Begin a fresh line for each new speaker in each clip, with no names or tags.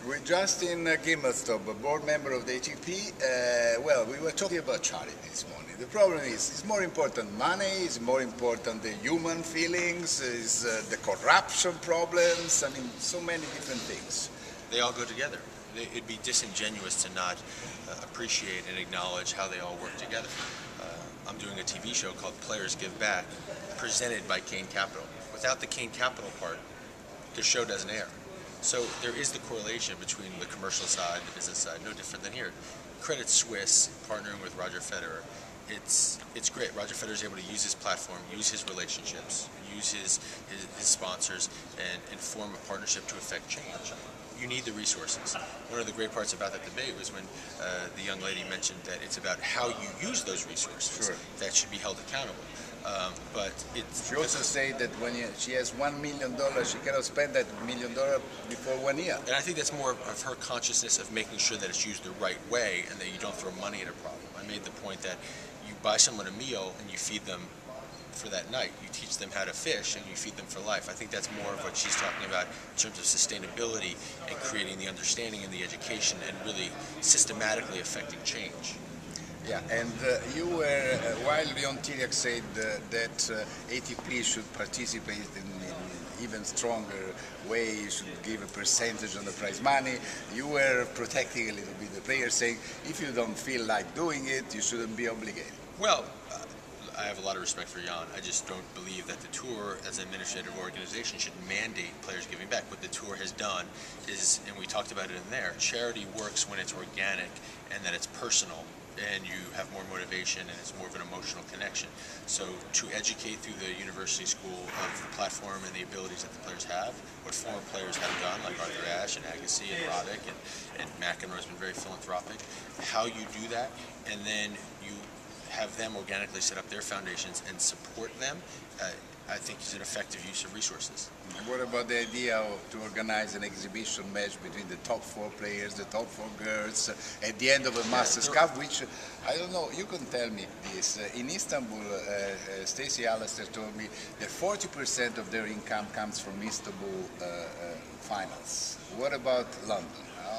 With Justin Gimelstob, a board member of the ATP, well, we were talking about charity this morning. The problem is, it's more important money, it's more important the human feelings, is the corruption problems, I mean, so many different things.
They all go together. It'd be disingenuous to not appreciate and acknowledge how they all work together. I'm doing a TV show called Players Give Back, presented by Kane Capital. Without the Kane Capital part, the show doesn't air. So there is the correlation between the commercial side and the business side, no different than here. Credit Suisse, partnering with Roger Federer, it's great. Roger Federer is able to use his platform, use his relationships, use his sponsors, and form a partnership to affect change. You need the resources. One of the great parts about that debate was when the young lady mentioned that it's about how you use those resources that should be held accountable. But it's...
She also said that when she has $1 million, she cannot spend that $1 million before 1 year.
And I think that's more of her consciousness of making sure that it's used the right way and that you don't throw money at a problem. I made the point that you buy someone a meal and you feed them for that night. You teach them how to fish and you feed them for life. I think that's more of what she's talking about in terms of sustainability and creating the understanding and the education and really systematically affecting change.
Yeah, and you were, while Leon Tiriac said that ATP should participate in even stronger way, you should give a percentage on the prize money, you were protecting a little bit the players, saying if you don't feel like doing it, you shouldn't be obligated.
Well, I have a lot of respect for Jan. I just don't believe that the tour, as an administrative organization, should mandate players giving back. What the tour has done is, and we talked about it in there, charity works when it's organic and that it's personal, and you have more motivation and it's more of an emotional connection. So to educate through the university school of the platform and the abilities that the players have, what former players have done, like Arthur Ashe and Agassi and Roddick and McEnroe's been very philanthropic, how you do that, and then you have them organically set up their foundations and support them, I think is an effective use of resources.
What about the idea to organize an exhibition match between the top 4 players, the top 4 girls, at the end of a Masters Cup, which, I don't know, you can tell me this. In Istanbul, Stacey Alistair told me that 40% of their income comes from Istanbul finals. What about London?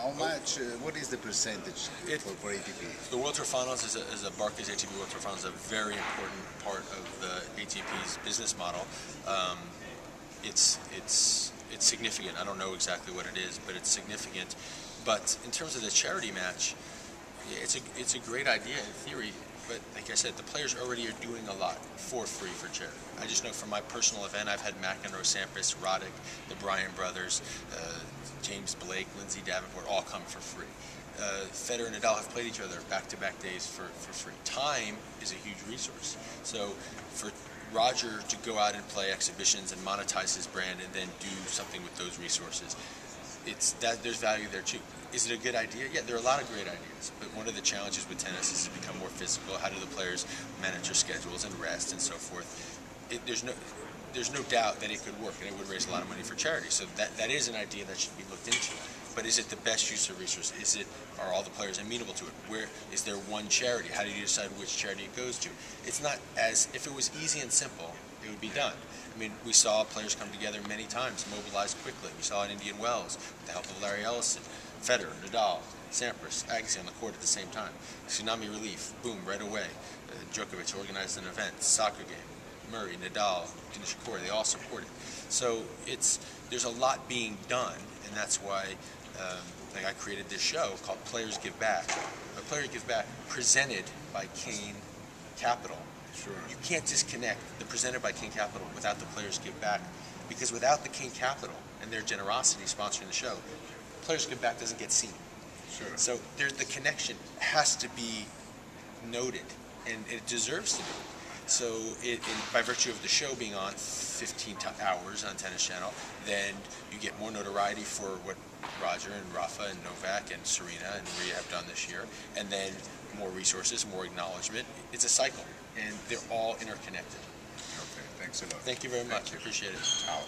How much, what is the percentage for ATP?
The World Tour Finals is a Barclays ATP World Tour Finals is a very important part of the ATP's business model. It's significant. I don't know exactly what it is, but it's significant. But in terms of the charity match, it's a great idea in theory. But like I said, the players already are doing a lot for free for charity. I just know from my personal event, I've had McEnroe, Sampras, Roddick, the Bryan brothers, James Blake, Lindsay Davenport, all come for free. Federer and Nadal have played each other back-to-back days for free. Time is a huge resource. So for Roger to go out and play exhibitions and monetize his brand and then do something with those resources, there's value there too. Is it a good idea? Yeah, there are a lot of great ideas, but one of the challenges with tennis is to become more physical. How do the players manage their schedules and rest and so forth? There's no doubt that it could work and it would raise a lot of money for charity. So that is an idea that should be looked into. But is it the best use of resources? Are all the players amenable to it? Where is there one charity? How do you decide which charity it goes to? It's not as, if it was easy and simple, it would be done. I mean, we saw players come together many times, mobilize quickly. We saw it in Indian Wells with the help of Larry Ellison, Federer, Nadal, Sampras, Agassi on the court at the same time. Tsunami relief, boom, right away. Djokovic organized an event, soccer game. Murray, Nadal, Nishikori, they all support it. So there's a lot being done, and that's why I created this show called Players Give Back. Players Give Back, presented by Kane Capital.
Sure.
You can't disconnect the presented by Kane Capital without the Players Give Back, because without the Kane Capital and their generosity sponsoring the show, Players Give Back doesn't get seen.
Sure.
So the connection has to be noted, and it deserves to be. So by virtue of the show being on 15 hours on Tennis Channel, then you get more notoriety for what Roger and Rafa and Novak and Serena and Maria have done this year, and then more resources, more acknowledgement. It's a cycle, and they're all interconnected.
Okay, thanks a lot.
Thank you very much. I appreciate it.
Ciao.